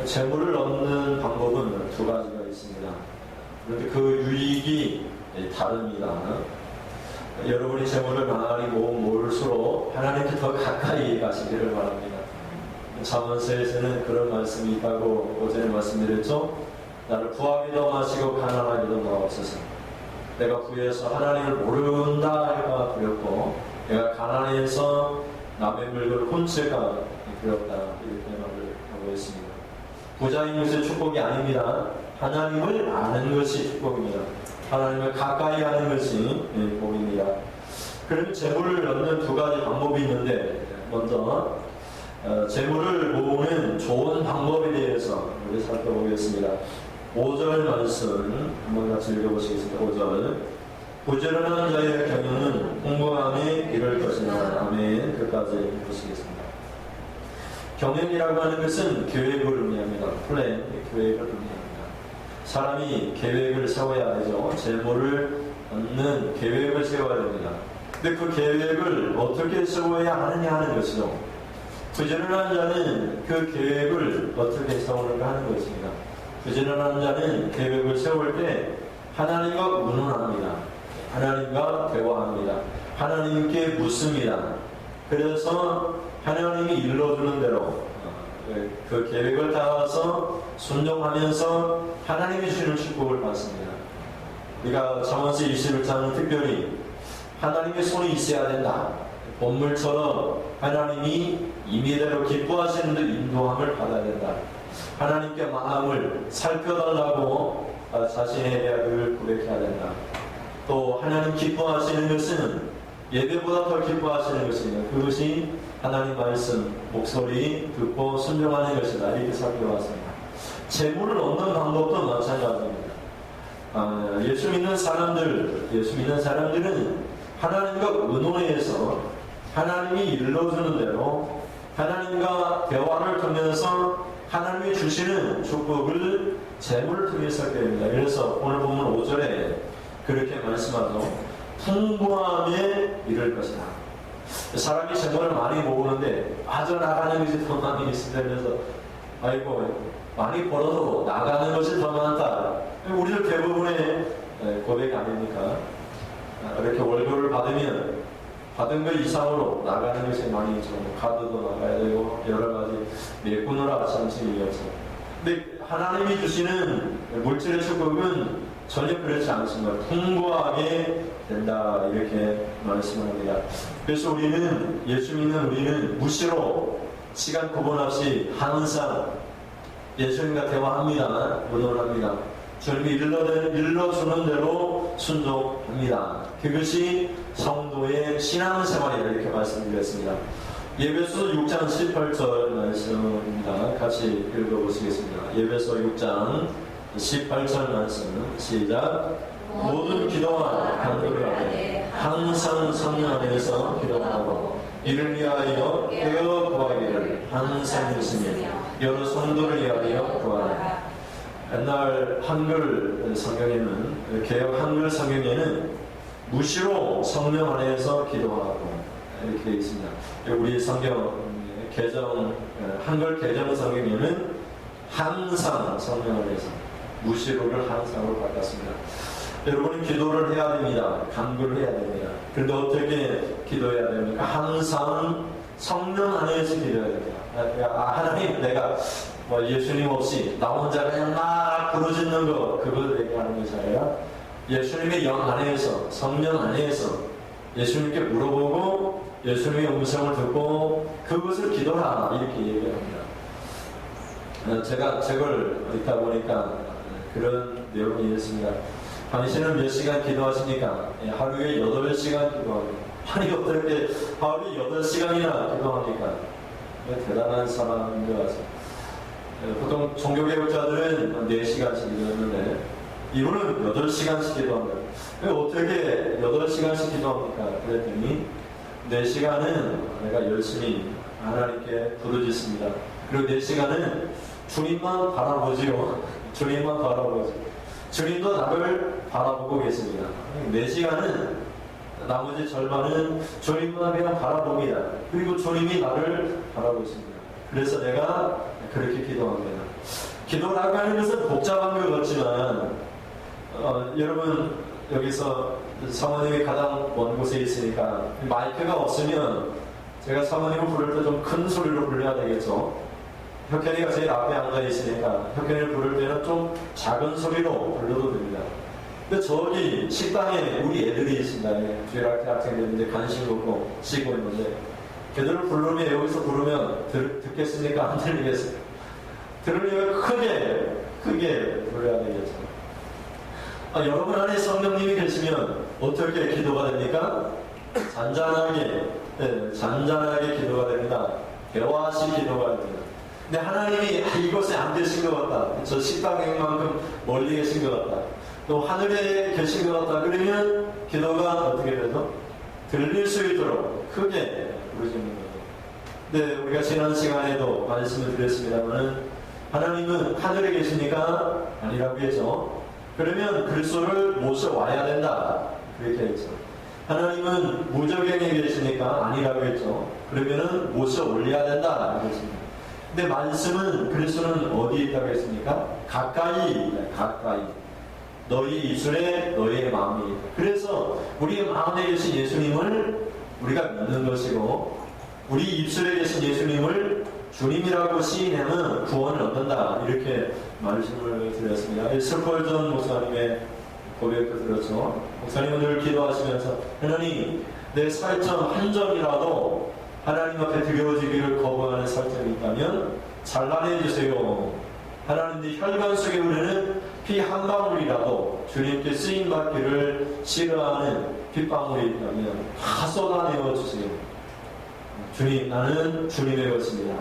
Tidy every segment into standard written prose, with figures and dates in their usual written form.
재물을 얻는 방법은 두 가지가 있습니다. 그런데 그 유익이 다릅니다. 여러분이 재물을 많이 모을수록 하나님께 더 가까이 가시기를 바랍니다. 잠언서에서는 그런 말씀이 있다고 어제 말씀드렸죠. 나를 부하기도 마시고 가난하기도 마옵소서. 내가 부에서 하나님을 모른다 할까 두렵고, 내가 가난해서 남의 물건을 훔칠까 두렵다, 이렇게 말을 하고 있습니다. 부자인 것이 축복이 아닙니다. 하나님을 아는 것이 축복입니다. 하나님을 가까이 하는 것이 복입니다. 그럼 재물을 얻는 두 가지 방법이 있는데, 먼저 재물을 모으는 좋은 방법에 대해서 우리 살펴보겠습니다. 5절 말씀 한번 같이 읽어보시겠습니다. 5절. 부지런한 자의 경영은 풍부함에 이를 것이나. 아멘. 끝까지 보시겠습니다. 경영이라고 하는 것은 계획을 의미합니다. 플랜, 계획을 의미합니다. 사람이 계획을 세워야 되죠. 재물을 얻는 계획을 세워야 됩니다. 근데 그 계획을 어떻게 세워야 하느냐 하는 것이죠. 부지런한 자는 그 계획을 어떻게 세우는가 하는 것입니다. 부지런한 자는 계획을 세울 때 하나님과 의논합니다. 하나님과 대화합니다. 하나님께 묻습니다. 그래서 하나님이 일러주는 대로 그 계획을 따라서 순종하면서 하나님이 주시는 축복을 받습니다. 우리가 잠언서 21장은 특별히 하나님의 손이 있어야 된다. 본물처럼 하나님이 임의대로 기뻐하시는 데 인도함을 받아야 된다. 하나님께 마음을 살펴달라고 자신의 늘 고백해야 된다. 또 하나님 기뻐하시는 것은 예배보다 더 기뻐하시는 것입니다. 그것이 하나님 말씀, 목소리 듣고 순종하는 것이다. 이렇게 살펴봤습니다. 재물을 얻는 방법도 마찬가지입니다. 예수 믿는 사람들은 하나님과 의논해서 하나님이 일러주는 대로 하나님과 대화를 통해서 하나님이 주시는 축복을 재물을 통해서 얻게 됩니다. 그래서 오늘 보면 5절에 그렇게 말씀하죠. 풍부함에 이를 것이다. 사람이 재물을 많이 모으는데 빠져나가는 것이 더 많이 있으면서 아이고 많이 벌어도 나가는 것이 더 많다. 우리들 대부분의 고백 아닙니까? 이렇게 월급을 받으면 받은 것 이상으로 나가는 것이 많이 있죠. 카드도 나가야 되고 여러 가지 메꾸느라 잠시 이어서. 근데 하나님이 주시는 물질의 축복은 전혀 그렇지 않습니다. 풍부하게 된다 이렇게 말씀합니다. 그래서 우리는 예수 믿는 우리는 무시로 시간 구분 없이 항상 예수님과 대화합니다. 의논합니다. 주님이 일러주는 대로 순종합니다. 그것이 성도의 신앙생활이다 이렇게 말씀드렸습니다. 예배소 6장 18절 말씀입니다. 같이 읽어보시겠습니다. 예배소 6장 18절 말씀 시작. 모든 기도와 간구를 항상 성령 안에서 기도하고 이를 위하여 깨어 구하기를 항상 했으며 여러 성도를 위하여 구하라. 옛날 한글 성경에는 개혁 한글 성경에는 무시로 성령 안에서 기도하고 이렇게 되어 있습니다. 우리 성경 개정 한글 개정 성경에는 항상 성령 안에서 무시로를 항상으로 바꿨습니다. 여러분은 기도를 해야 됩니다. 간구를 해야 됩니다. 그런데 어떻게 기도해야 됩니까? 항상 성령 안에서 기도해야 됩니다. 하나님, 내가 예수님 없이 나 혼자 그냥 막 부르짖는 거 그걸 얘기하는 것이 아니라 예수님의 영 안에서 성령 안에서 예수님께 물어보고 예수님의 음성을 듣고 그것을 기도하라 이렇게 얘기합니다. 제가 책을 읽다 보니까 그런 내용이 있습니다. 당신은 몇 시간 기도하십니까? 하루에 8시간 기도합니다. 아니 어떻게 하루에 8시간이나 기도합니까? 대단한 사람인 것 같습니다. 보통 종교개혁자들은 4시간씩 기도했는데 이분은 8시간씩 기도합니다. 어떻게 8시간씩 기도합니까? 그랬더니 4시간은 내가 열심히 하나님께 부르짖습니다. 그리고 4시간은 주님만 바라보지요. 주님만 바라보지. 주님도 나를 바라보고 계십니다. 4시간은 나머지 절반은 주님만 그냥 바라봅니다. 그리고 주님이 나를 바라보십니다. 그래서 내가 그렇게 기도합니다. 기도라고 하는 것은 복잡한 것 같지만 여러분 여기서 사모님이 가장 먼 곳에 있으니까 마이크가 없으면 제가 사모님을 부를 때 좀 큰 소리로 불러야 되겠죠. 혁현이가 제일 앞에 앉아 있으니까 혁현이를 부를 때는 좀 작은 소리로 불러도 됩니다. 근데 저기 식당에 우리 애들이 있습니다. 주일학교 학생들 이제 간식 먹고 쉬고 있는데 걔들을 부르면 여기서 부르면 듣겠습니까? 안 들리겠어요? 들으려면 크게 불러야 되겠죠. 여러분 안에 성령님이 계시면 어떻게 기도가 됩니까? 잔잔하게 기도가 됩니다. 대화시 기도가 됩니다. 근데 하나님이 이곳에 안 계신 것 같다. 저 식당만큼 멀리 계신 것 같다. 또 하늘에 계신 것 같다. 그러면 기도가 어떻게 되죠? 들릴 수 있도록 크게 부르시는 거죠. 근데 우리가 지난 시간에도 말씀을 드렸습니다만 하나님은 하늘에 계시니까 아니라고 했죠. 그러면 그리스도를 모셔와야 된다. 그렇게 했죠. 하나님은 무저갱에 계시니까 아니라고 했죠. 그러면은 모셔 올려야 된다. 그랬습니다. 근데 말씀은 그리스도는 어디에 있다고 했습니까? 가까이. 너희 입술에 너희의 마음이 있다. 그래서 우리 마음에 계신 예수님을 우리가 믿는 것이고 우리 입술에 계신 예수님을 주님이라고 시인하면 구원을 얻는다. 이렇게 말씀을 드렸습니다. 스펄전 목사님의 고백도 들었죠. 목사님은 늘 기도하시면서 하나님 내 살점 한 점이라도 하나님 앞에 드려지기를 거부하는 살점이 있다면 잘라내 주세요. 하나님 내 혈관 속에 흐르는 피 한 방울이라도 주님께 쓰임받기를 싫어하는 핏방울이 있다면 다 쏟아내어 주세요. 주님, 나는 주님의 것입니다.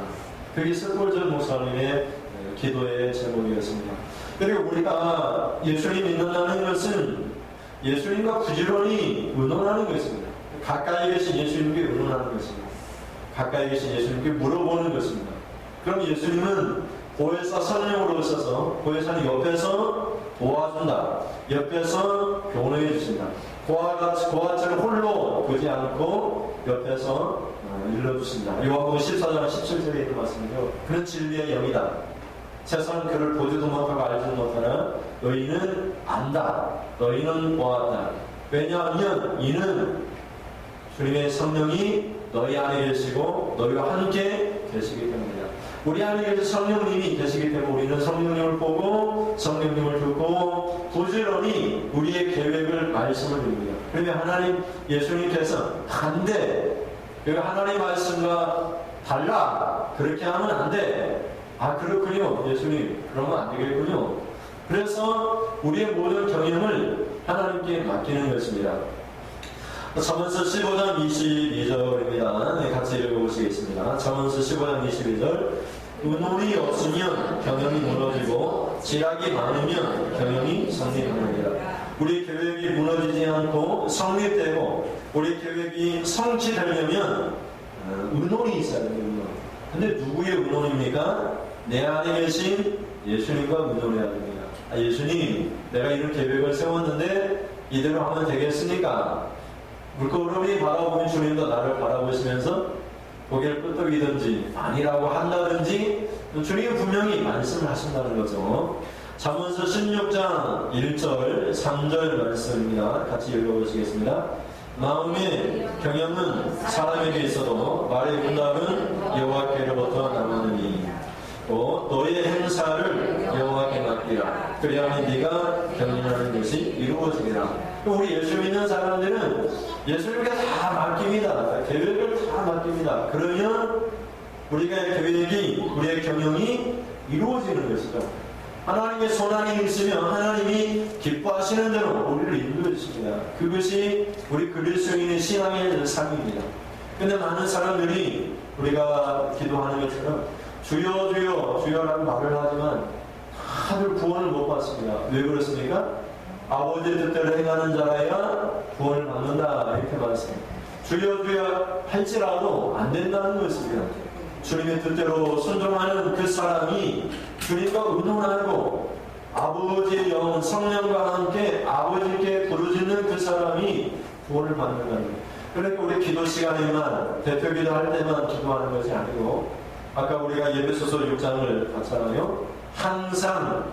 그게 스펄전 목사님의 기도의 제목이었습니다. 그리고 우리가 예수님 믿는다는 것은 예수님과 부지런히 의논하는 것입니다. 가까이 계신 예수님께 의논하는 것입니다. 가까이 계신 예수님께 물어보는 것입니다. 그럼 예수님은 보혜사 성령으로 오셔서 보혜사는 옆에서 도와준다. 옆에서 교훈해 주신다. 고아처럼 홀로 두지 않고 옆에서 일러주신다. 요한복음 14장 17절에 있는 말씀이죠. 그는 진리의 영이다. 세상은 그를 보지도 못하고 알지도 못하나 너희는 안다. 너희는 보았다. 왜냐하면 이는 주님의 성령이 너희 안에 계시고 너희와 함께 계시기 때문이다. 우리 안에 계신 성령님이 계시기 때문에 우리는 성령님을 보고 성령님을 듣고 부지런히 우리의 계획을 말씀을 드립니다. 그러면 하나님 예수님께서 반대, 하나님 말씀과 달라, 그렇게 하면 안 돼. 아 그렇군요. 예수님 그러면 안 되겠군요. 그래서 우리의 모든 경영을 하나님께 맡기는 것입니다. 잠언서 15장 22절입니다. 같이 읽어보시겠습니다. 잠언서 15장 22절. 의논이 없으면 경영이 무너지고 지략이 많으면 경영이 성립하느니라. 우리 계획이 무너지지 않고 성립되고 우리 계획이 성취되려면 의논이 있어야 됩니다. 근데 누구의 의논입니까? 내 안에 계신 예수님과 의논해야 됩니다. 예수님, 내가 이런 계획을 세웠는데 이대로 하면 되겠습니까? 물끄러미 바라보는 주님도 나를 바라보시면서 고개를 끄덕이든지 아니라고 한다든지 주님은 분명히 말씀을 하신다는 거죠. 잠언서 16장 1절 3절 말씀입니다. 같이 읽어보시겠습니다. 마음의 경영은 사람에게 있어도 말의 응답은 여호와께로부터 나오느니 또 너의 행사를 여호와께 맡기라. 그리하면 네가 경영하는 것이 이루어지리라. 우리 예수 믿는 사람들은 예수님께 다 맡깁니다. 계획을 다 맡깁니다. 그러면 우리의 계획이, 우리의 경영이 이루어지는 것이죠. 하나님의 손안이 있으면 하나님이 기뻐하시는 대로 우리를 인도해 주십니다. 그것이 우리 그리스도인의 신앙의 삶입니다. 근데 많은 사람들이 우리가 기도하는 것처럼 주여 주여 주여라는 말을 하지만 다들 구원을 못 받습니다. 왜 그렇습니까? 아버지의 뜻대로 행하는 자라야 구원을 받는다 이렇게 말씀합니다. 주여 주여 할지라도 안 된다는 것입니다. 주님의 뜻대로 순종하는 그 사람이 주님과 의논하고 아버지의 영 성령과 함께 아버지께 부르짖는 그 사람이 구원을 받는다는 거예요. 그러니까 우리 기도 시간에만 대표 기도할 때만 기도하는 것이 아니고 아까 우리가 에베소서 6장을 봤잖아요. 항상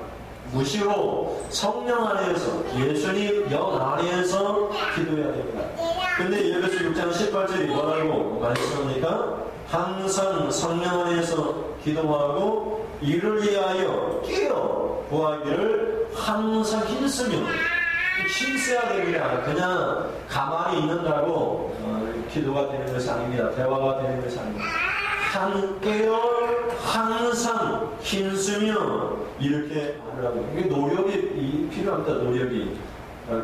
무시로 성령 안에서, 예수님 영 안에서 기도해야 됩니다. 근데 에베소 6장 18절이 뭐라고 말씀합니까? 항상 성령 안에서 기도하고 이를 위하여 끼어 구하기를 항상 힘쓰며, 힘써야 됩니다. 그냥 가만히 있는다고 기도가 되는 것이 아닙니다. 대화가 되는 것이 아닙니다. 함께요, 항상 힘쓰며 이렇게 하라고. 이게 노력이 필요합니다. 노력이.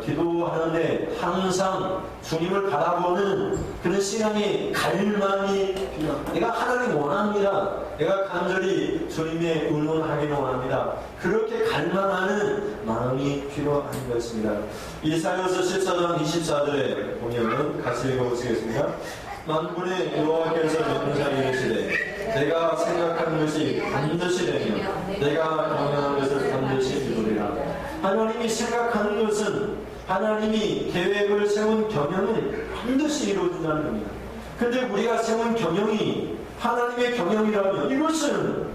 기도하는데 항상 주님을 바라보는 그런 신앙의 갈망이 필요합니다. 내가 하나님 원합니다. 내가 간절히 주님의 의논하기를 원합니다. 그렇게 갈망하는 마음이 필요한 것입니다. 이사야서 14장 24절에 보면 같이 읽어보시겠습니다. 만군의 여호와께서 명령하여 이르시되 내가 생각한 것이 반드시 되며 내가 경영한 것을 반드시 이루리라. 하나님이 생각하는 것은, 하나님이 계획을 세운 경영은 반드시 이루어진다는 겁니다. 근데 우리가 세운 경영이 하나님의 경영이라면 이것은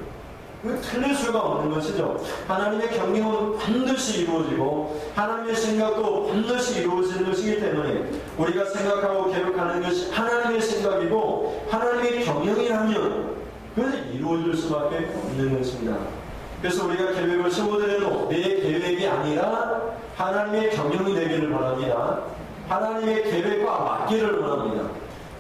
틀릴 수가 없는 것이죠. 하나님의 경영은 반드시 이루어지고 하나님의 생각도 반드시 이루어지는 것이기 때문에 우리가 생각하고 계획하는 것이 하나님의 생각이고 하나님의 경영이라면 그것은 이루어질 수밖에 없는 것입니다. 그래서 우리가 계획을 세우더라도 내 계획이 아니라 하나님의 경영이 되기를 바랍니다. 하나님의 계획과 맞기를 원합니다.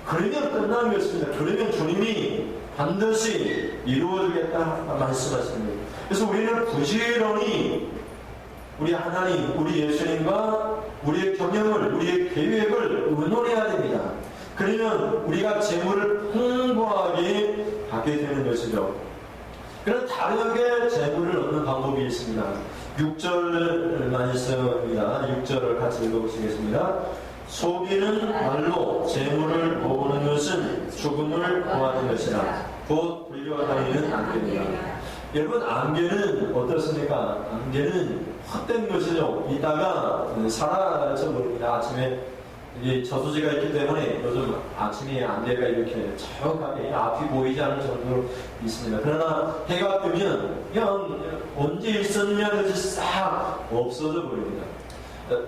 그러면 끝나는 것입니다. 그러면 주님이 반드시 이루어주겠다 말씀하십니다. 그래서 우리는 부지런히 우리 하나님, 우리 예수님과 우리의 경영을, 우리의 계획을 의논해야 됩니다. 그러면 우리가 재물을 풍부하게 받게 되는 것이죠. 그런 다르게 재물을 얻는 방법이 있습니다. 6절 말씀입니다. 6절을 같이 읽어보시겠습니다. 속이는 말로 재물을 모으는 것은 죽음을 구하는 것이라 곧 불려다니는 안개니라. 여러분, 안개는 어떻습니까? 안개는 헛된 것이죠. 이따가 사라져 버립니다. 아침에 이 저수지가 있기 때문에 요즘 아침에 안개가 이렇게 저하게 앞이 보이지 않는 정도로 있습니다. 그러나 해가 뜨면 그냥 언제 있었느냐 것이 싹 없어져 버립니다.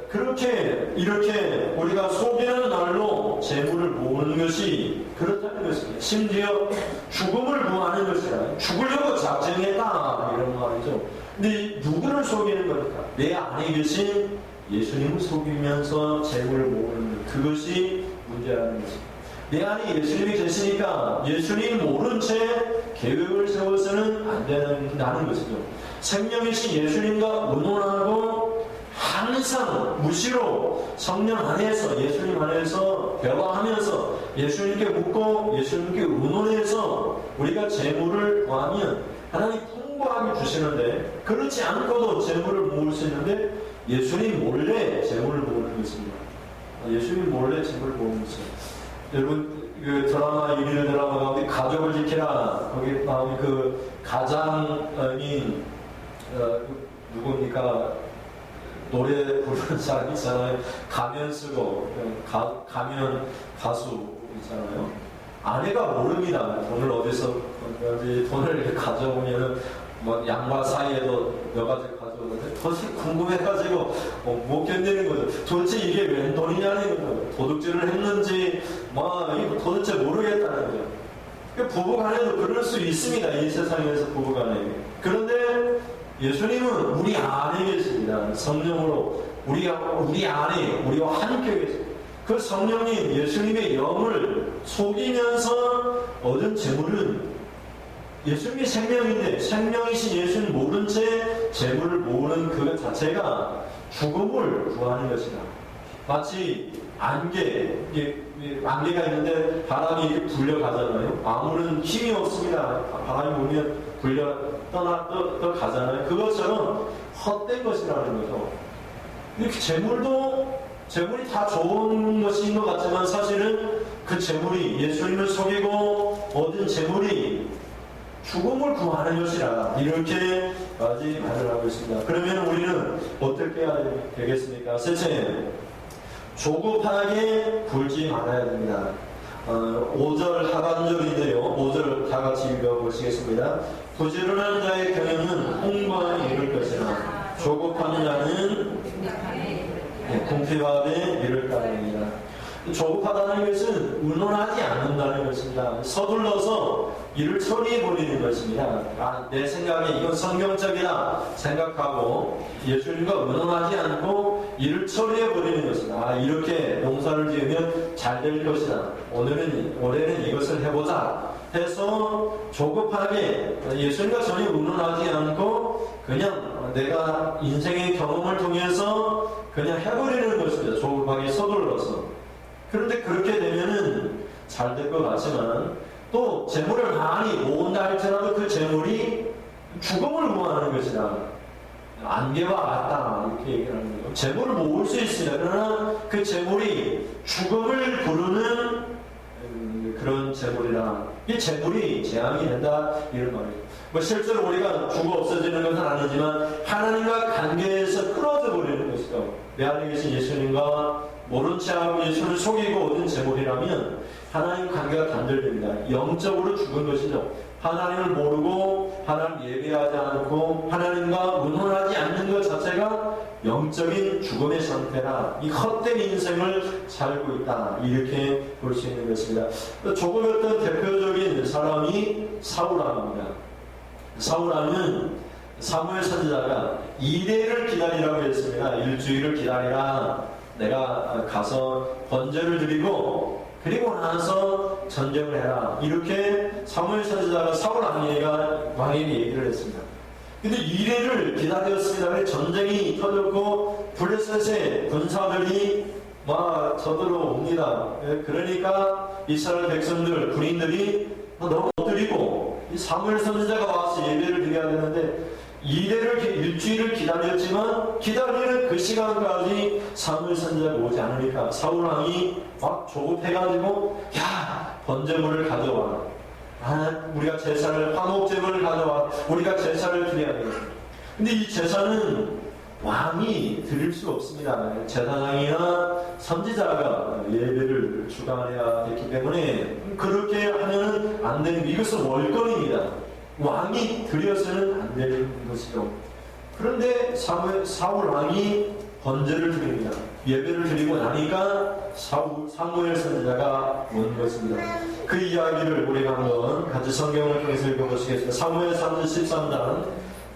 그렇게 이렇게 우리가 속이는 말로 재물을 모으는 것이 그렇다는 것입니다. 심지어 죽음을 구하는 것이라, 죽으려고 작정했다 이런 말이죠. 근데 누구를 속이는 겁니까? 내 안에 계신 예수님을 속이면서 재물을 모으는 것, 그것이 문제라는 것입니다. 내 안에 예수님이 계시니까 예수님 모른 채 계획을 세워서는 안 된다는 것이죠. 생명이신 예수님과 의논하고 항상 무시로 성령 안에서, 예수님 안에서 대화하면서 예수님께 묻고 예수님께 의논해서 우리가 재물을 구하면 하나님 풍부하게 주시는데, 그렇지 않고도 재물을 모을 수 있는데 예수님 몰래 재물을 모으는 것입니다. 예수님 몰래 재물을 모으는 것입니다. 여러분, 그 드라마, 유일 드라마 가운데 가족을 지키라, 거기 나오는 그 가장이 누굽니까? 노래 부르는 사람 있잖아요. 가면 쓰고 가면 가수 있잖아요. 아내가 모릅니다. 돈을 어디서 돈을 가져오면은 뭐 양말 사이에도 몇 가지 가져오는데 도대체 궁금해가지고 못 견디는 거죠. 도대체 이게 웬 돈이냐는 거죠. 도둑질을 했는지 이거 도대체 모르겠다는 거죠. 부부간에도 그럴 수 있습니다. 이 세상에서 부부간에. 그런데 예수님은 우리 안에 계십니다. 성령으로 우리 안에 우리와 함께 계십니다. 그 성령님, 예수님의 영을 속이면서 얻은 재물은 예수님이 생명인데 생명이신 예수님 모른 채 재물을 모으는 그 자체가 죽음을 구하는 것이다. 마치 안개가 있는데 바람이 이렇게 불려가잖아요. 아무런 힘이 없습니다. 바람이 불면 떠가잖아요. 그것처럼 헛된 것이라는 거죠. 이렇게 재물이 다 좋은 것인 것 같지만 사실은 그 재물이, 예수님을 속이고 얻은 재물이 죽음을 구하는 것이라, 이렇게까지 말을 하고 있습니다. 그러면 우리는 어떻게 해야 되겠습니까? 셋째, 조급하게 굴지 말아야 됩니다. 5절 하반절인데요. 5절 다 같이 읽어보시겠습니다. 부지런한 자의 경영은 홍보함에 이를 것이나 조급한 자는 궁핍함에 이를 따릅니다. 조급하다는 것은 의논하지 않는다는 것입니다. 서둘러서 일을 처리해버리는 것입니다. 내 생각에 이건 성경적이다 생각하고 예수님과 의논하지 않고 일을 처리해버리는 것이다. 이렇게 농사를 지으면 잘 될 것이다. 올해는 이것을 해보자 해서 조급하게 예수님과 전혀 의논하지 않고 그냥 내가 인생의 경험을 통해서 그냥 해버리는 것입니다. 조급하게 서둘러서. 그런데 그렇게 되면은 잘 될 것 같지만 또 재물을 많이 모은다 할지라도 그 재물이 죽음을 구하는 것이다. 안개와 같다 이렇게 얘기를 하는 거예요. 재물을 모을 수 있습니다. 그러나 그 재물이 죽음을 부르는 그런 재물이라 이 재물이 재앙이 된다 이런 말이에요. 실제로 우리가 죽어 없어지는 것은 아니지만 하나님과 관계에서 끊어져 버리는 것이죠. 내 안에 계신 예수님과 모른 채하고 예수를 속이고 얻은 재물이라면 하나님 관계가 단절됩니다. 영적으로 죽은 것이죠. 하나님을 모르고 하나님 예배하지 않고 하나님과 의논하지 않는 것 자체가 영적인 죽음의 상태라 이 헛된 인생을 살고 있다 이렇게 볼 수 있는 것입니다. 조급했던 대표적인 사람이 사울왕입니다. 사울왕은 사무엘 선지자가 이레를 기다리라고 했습니다. 일주일을 기다리라. 내가 가서 번제를 드리고 그리고 나서 전쟁을 해라. 이렇게 사무엘 선지자가 사울 왕에게 얘기를 했습니다. 근데 이레를 기다렸습니다. 전쟁이 터졌고 블레셋의 군사들이 막 저들어옵니다. 그러니까 이스라엘 백성들 군인들이 너무 못 드리고 사무엘 선지자가 와서 예배를 드려야 되는데 이래를 일주일을 기다렸지만 기다리는 그 시간까지 사무엘 선지자가 오지 않으니까 사울왕이 막 조급해가지고 야 번제물을 가져와. 우리가 제사를 화목제물을 가져와. 우리가 제사를 드려야 돼. 근데 이 제사는 왕이 드릴 수 없습니다. 제사장이나 선지자가 예배를 주관해야 됐기 때문에 그렇게 하면 안 되는 이것은 월권입니다. 왕이 드려서는 안 되는 것이죠. 그런데 사울 왕이 번제를 드립니다. 예배를 드리고 나니까 사무엘 선지자가 온 것입니다. 그 이야기를 우리가 한번 같이 성경을 통해서 읽어보시겠습니다. 사무엘 3장 13장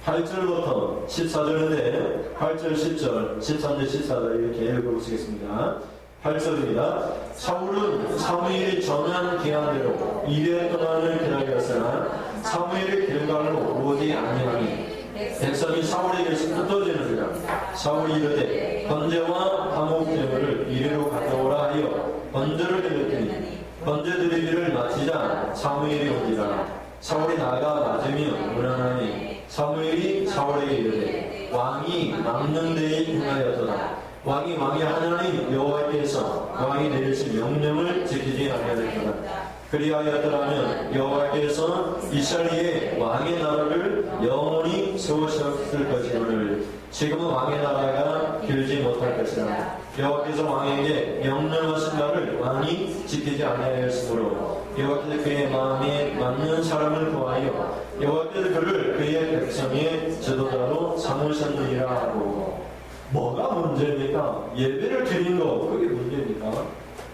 8절부터 14절인데 8절, 10절, 13절, 14절 이렇게 읽어보시겠습니다. 8절입니다. 사울은 사무엘이 정한 기한대로 2년 동안을 기다렸으나 사무엘의 길갈로 오지 아니하니 백성이 사울에게 흩어지느니라. 사울이 이르되 번제와 화목제물을 이리로 가져오라 하여 번제를 드렸더니 번제 드리기를 마치자 사무엘이 오니라. 사울이 나가 맞으며 문안하니 사무엘이 사울에게 이르되 왕이 막는 데에 행하였도다. 왕이 하나님 여호와께서 왕이 내리신 명령을 지키지 아니하였도다. 그리하였더라면 여호와께서 이스라엘의 왕의 나라를 영원히 세우셨을 것이오늘 지금은 왕의 나라가 길지 못할 것이라. 여호와께서 왕에게 명령하신 바를 왕이 지키지 아니하였으므로 여호와께서 그의 마음에 맞는 사람을 구하여 여호와께서 그를 그의 백성의 지도자로 삼으셨느니라 하고. 뭐가 문제입니까? 예배를 드린 거 그게 문제입니까?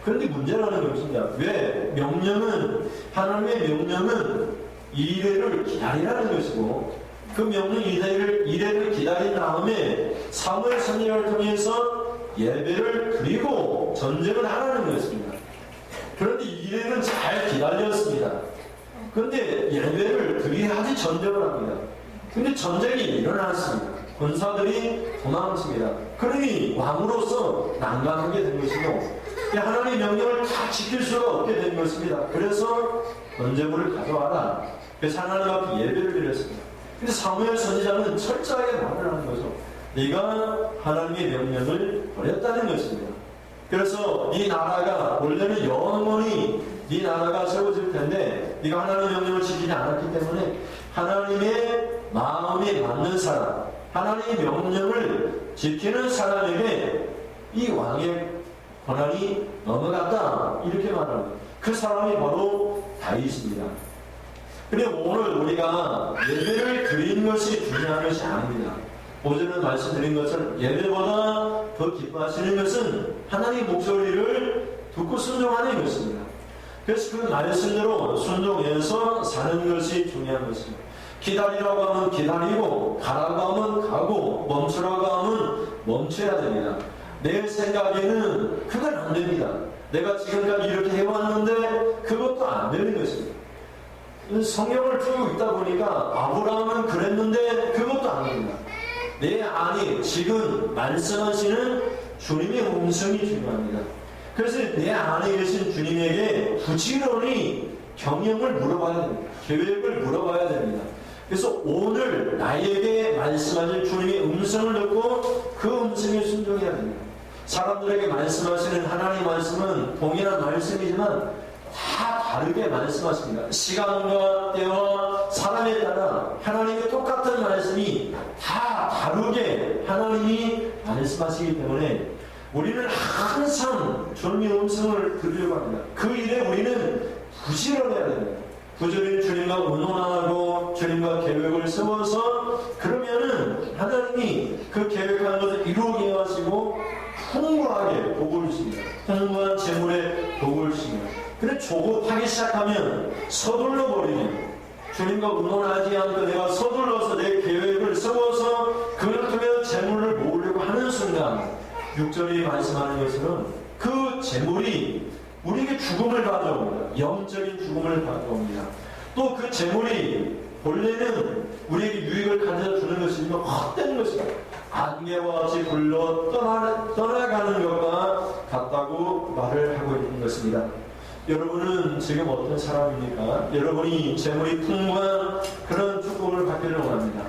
그런데 문제라는 것입니다. 왜? 하나님의 명령은 이레를 기다리라는 것이고 그 명령 이레를 기다린 다음에 사무엘 선지자를 통해서 예배를 드리고 전쟁을 하라는 것입니다. 그런데 이레는 잘 기다렸습니다. 그런데 예배를 드려야지 전쟁을 합니다. 근데 전쟁이 일어났습니다. 군사들이 도망칩니다. 그러니 왕으로서 난감하게 된 것이고 하나님의 명령을 다 지킬 수가 없게 된 것입니다. 그래서 번제물을 가져와라. 그래서 하나님 앞에 예배를 드렸습니다. 근데 사무엘 선지자는 철저하게 말을 하는 거죠. 네가 하나님의 명령을 버렸다는 것입니다. 그래서 네 나라가 원래는 영원히 네 나라가 세워질 텐데 네가 하나님의 명령을 지키지 않았기 때문에 하나님의 마음에 맞는 사람, 하나님의 명령을 지키는 사람에게 이 왕의 권한이 넘어갔다 이렇게 말합니다. 그 사람이 바로 다윗입니다. 그런데 오늘 우리가 예배를 드리는 것이 중요한 것이 아닙니다. 오전에 말씀드린 것처럼 예배보다 더 기뻐하시는 것은 하나님의 목소리를 듣고 순종하는 것입니다. 그래서 그 말씀대로 순종해서 사는 것이 중요한 것입니다. 기다리라고 하면 기다리고, 가라고 하면 가고, 멈추라고 하면 멈춰야 됩니다. 내 생각에는 그건 안 됩니다. 내가 지금까지 이렇게 해왔는데 그것도 안 되는 것입니다. 성경을 쭉 읽다 보니까 아브라함은 그랬는데 그것도 안 됩니다. 내 안에 지금 말씀하시는 주님의 음성이 중요합니다. 그래서 내 안에 계신 주님에게 부지런히 경영을 물어봐야 됩니다. 계획을 물어봐야 됩니다. 그래서 오늘 나에게 말씀하신 주님의 음성을 듣고 그 음성에 순종해야 됩니다. 사람들에게 말씀하시는 하나님의 말씀은 동일한 말씀이지만 다 다르게 말씀하십니다. 시간과 때와 사람에 따라 하나님의 똑같은 말씀이 다 다르게 하나님이 말씀하시기 때문에 우리는 항상 주님의 음성을 들으려고 합니다. 그 일에 우리는 부지런해야 됩니다. 부지런히 주님과 의논하고 주님과 계획을 세워서 그러면은 하나님이 그 계획한 것을 이루게 하시고 풍부하게 복을 주십니다. 풍부한 재물에 복을 주십니다. 그런데 조급하기 시작하면 서둘러 버리면 주님과 의논하지 않고 내가 서둘러서 내 계획을 세워서 그걸 통해 재물을 모으려고 하는 순간 6절이 말씀하는 것은 그 재물이 우리에게 죽음을 가져옵니다. 영적인 죽음을 가져옵니다. 또 그 재물이 본래는 우리에게 유익을 가져주는 것이지만 헛된 것입니다. 안개와 같이 불러 떠나가는 것과 같다고 말을 하고 있는 것입니다. 여러분은 지금 어떤 사람입니까? 여러분이 재물이 풍부한 그런 축복을 받기를 원합니다.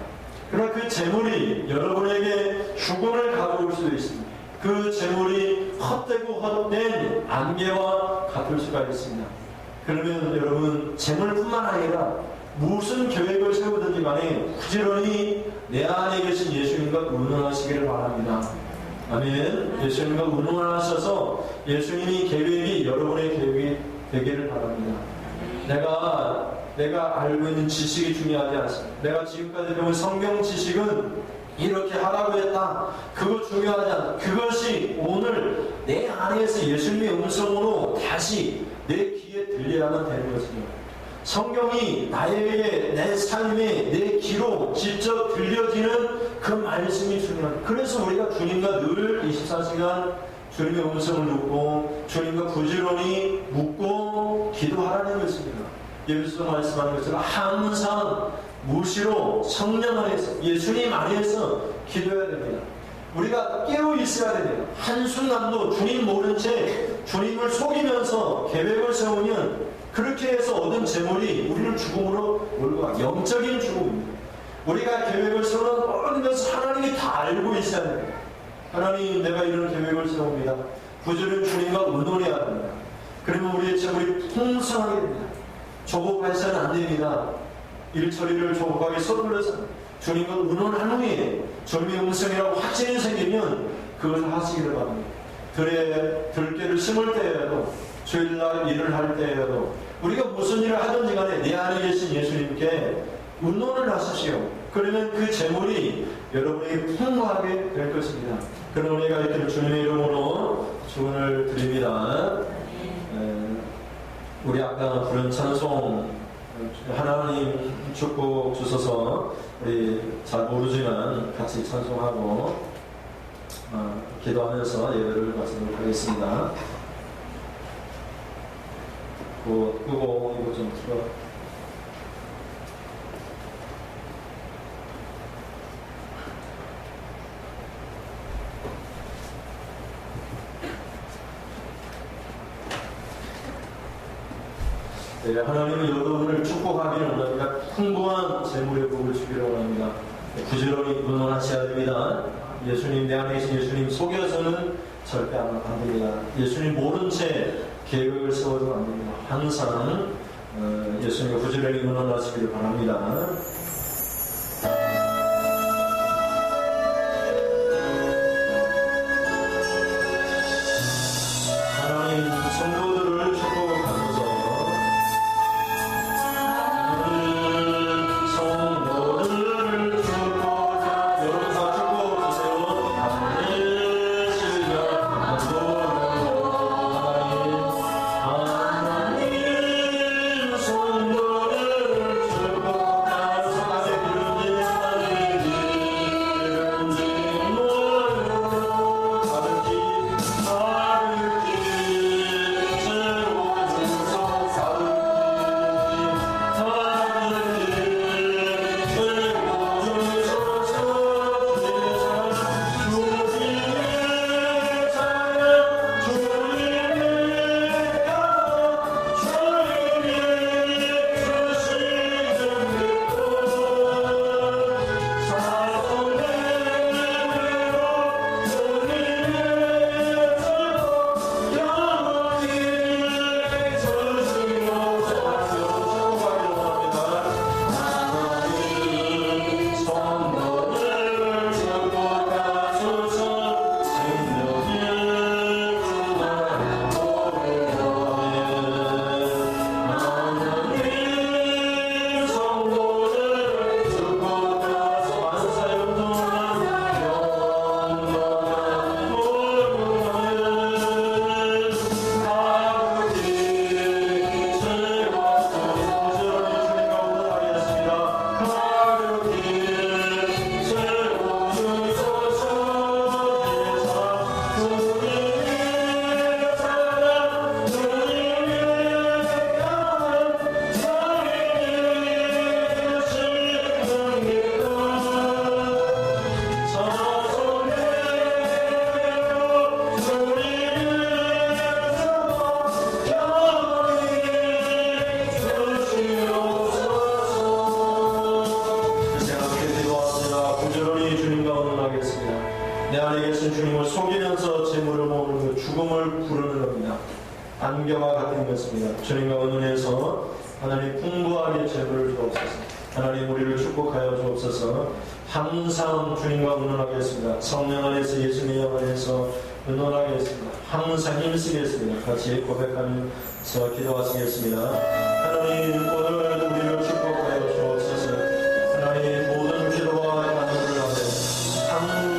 그러나 그 재물이 여러분에게 죽음을 가져올 수도 있습니다. 그 재물이 헛되고 헛된 안개와 같을 수가 있습니다. 그러면 여러분 재물뿐만 아니라 무슨 계획을 세우든지 간에 부지런히 내 안에 계신 예수님과 의논하시기를 바랍니다. 아멘. 예수님과 의논하셔서 예수님이 계획이 여러분의 계획이 되기를 바랍니다. 내가 알고 있는 지식이 중요하지 않습니다. 내가 지금까지 배운 성경 지식은 이렇게 하라고 했다. 그거 중요하지 않다. 그것이 오늘 내 안에서 예수님의 음성으로 다시 내 귀에 들려야만 되는 것입니다. 성경이 나에게 내 삶에 내 귀로 직접 들려지는 그 말씀이 중요합니다. 그래서 우리가 주님과 늘 24시간 주님의 음성을 듣고 주님과 부지런히 묻고 기도하라는 것입니다. 예수께서 말씀하는 것처럼 항상 무시로 성령 안에서 예수님 안에서 기도해야 됩니다. 우리가 깨어 있어야 됩니다. 한순간도 주님 모른 채 주님을 속이면서 계획을 세우면 그렇게 해서 얻은 재물이 우리를 죽음으로 몰고 가. 영적인 죽음입니다. 우리가 계획을 세우는 모든 것을 하나님이 다 알고 있어야 됩니다. 하나님, 내가 이런 계획을 세웁니다. 부지런히 주님과 의논해야 됩니다. 그러면 우리의 재물이 풍성하게 됩니다. 조급해서는 안 됩니다. 일 처리를 조급하게 서둘러서 주님과 의논한 후에 주님의 음성이라고 확신이 생기면 그것을 하시기를 바랍니다. 들깨를 심을 때에도 주일날 일을 할 때에도 우리가 무슨 일을 하든지 간에 내 안에 계신 예수님께 의논을 하십시오. 그러면 그 재물이 여러분에게 풍부하게 될 것입니다. 그런 은혜가 있기를 주님의 이름으로 축원을 드립니다. 우리 아까 부른 찬송 하나님 축복 주셔서 우리 잘 모르지만 같이 찬송하고 기도하면서 예배를 마치도록 하겠습니다. 끄고 이거 좀 틀어. 네, 하나님은 여러분을 축복하기를 원합니다. 풍부한 재물의 복을 주기를 원합니다. 부지런히 의논하셔야 됩니다. 예수님, 내 안에 계신 예수님 속여서는 절대 안 됩니다. 예수님 모른 채 계획을 세워도 안 됩니다. 항상 예수님과 부지런히 의논하시기를 바랍니다. 하나님 성도들을 축복하소서. 부지런히 주님과 언론하겠습니다. 내 안에 계신 주님을 속이면서 재물을 모으는 그 죽음을 부르는 겁니다. 안개와 같은 것입니다. 주님과 언론해서 하나님 풍부하게 재물을 주옵소서. 하나님 우리를 축복하여 주옵소서. 항상 주님과 언론하겠습니다. 성령 안에서 예수님의 영 안에서 언론하겠습니다. 항상 힘쓰겠습니다. 같이 고백하면서 기도하시겠습니다. 하나님 오늘도 우리를 축복하여 주옵소서. 하나님 모든 기도와 간구를 하며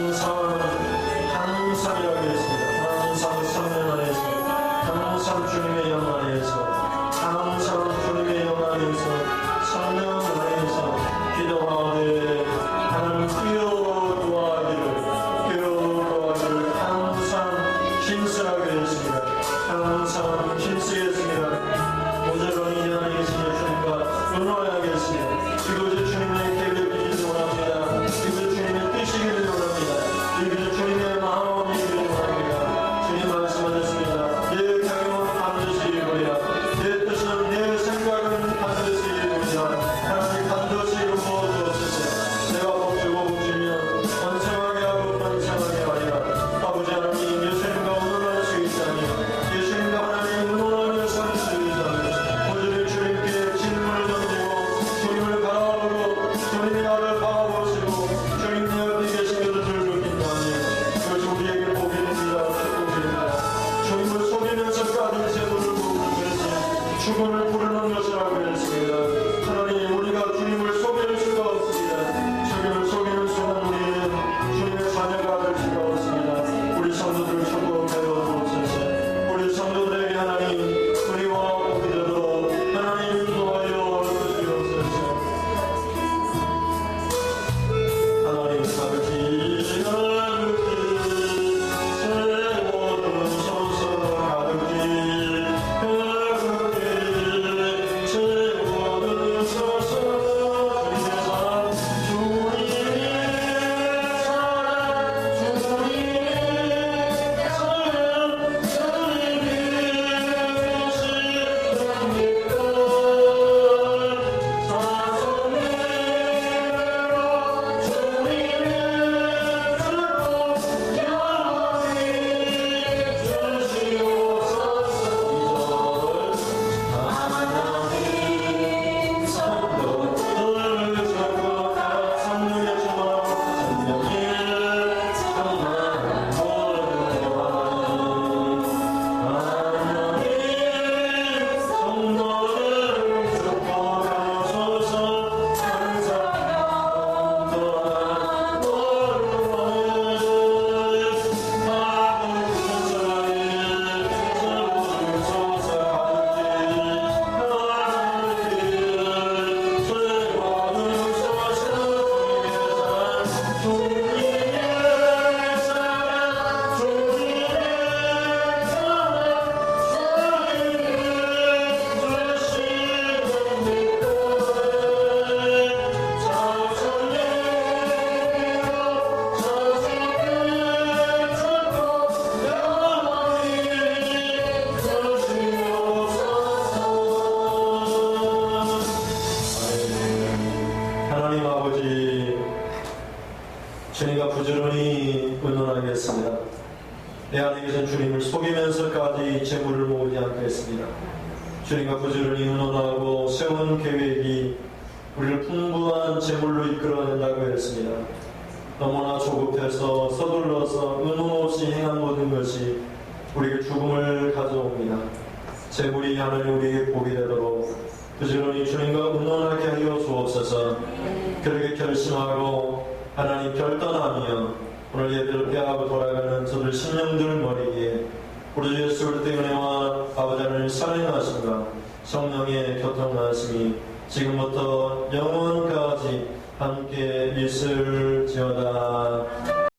항상 일하겠습니다. 항상 성령 안에서, 항상 주님의 영 안에서, 항상 주님의 영 안에서, 성령 안에서 기도하되 하나님 뛰어도와기를 항상 힘쓰라고 했습니다. 항상 힘쓰겠습니다. 부지런히 하나님 계신 주님과 의논하겠습니다. 이곳에 주님의 계획이기를 원합니다. 이곳에 주님의 뜻이기를 원합니다. 이곳에 주님의 마음이기를 원합니다. 주님 말씀하셨습니다. 내 경영은 반드시 이루리라. 내 뜻은 내 생각은 반드시 이루리라. 하나님 반드시 이루어주옵소서. 내가 복주고 복주면 번성하게 하고 번성하게 하리라. 아버지 하나님 예수님과 언론할 수 있다니 예수님과 하나님 언론하며 살 수 있다니 오늘의 주님께 질문을 던지고 주님을 바라보고 주님이 나를 바라보시고 주님 내 옆에 계신 것을 들고 있다니 그것이 우리에게 복입니다. 축복입니다. 주님을 속이면서까지 제물을 모으는 것이 죽음을 부르는 것이라고 했습니다. 하나님 우리가 주님을 속일 수가 없습니다. 주님을 속이는 순간 우리는 주님의 자녀가 될 수가 없습니다. 우리 성도들을 축복하여 주옵소서. 우리 성도들에게 하나님 우리와 복이 되도록 하나님 인도하여 주시옵소서. 하나님 가득히 채워주소서. 가득히 채워주소서. 주님의 사랑 주님의 사랑 하나님 아버지 주님과 부지런히 의논하겠습니다. 내 안에 계신 주님을 속이면서까지 재물을 모으지 않겠습니다. 주님과 부지런히 의논하고 세운 계획이 우리를 풍부한 재물로 이끌어낸다고 했습니다. 너무나 조급해서 서둘러서 의논 없이 행한 모든 것이 우리에게 죽음을 가져옵니다. 재물이 하나님 우리에게 복이 되도록 부지런히 주님과 의논하게 하여 주옵소서. 그렇게 결심하고 하나님 결단하며 오늘 예배를 폐하고 돌아가는 저들 심령들 머리에 우리 예수 그리스도의 은혜와 아버지 하나님 살아나심과 성령의 교통하심이 지금부터 영원까지 함께 있을지어다.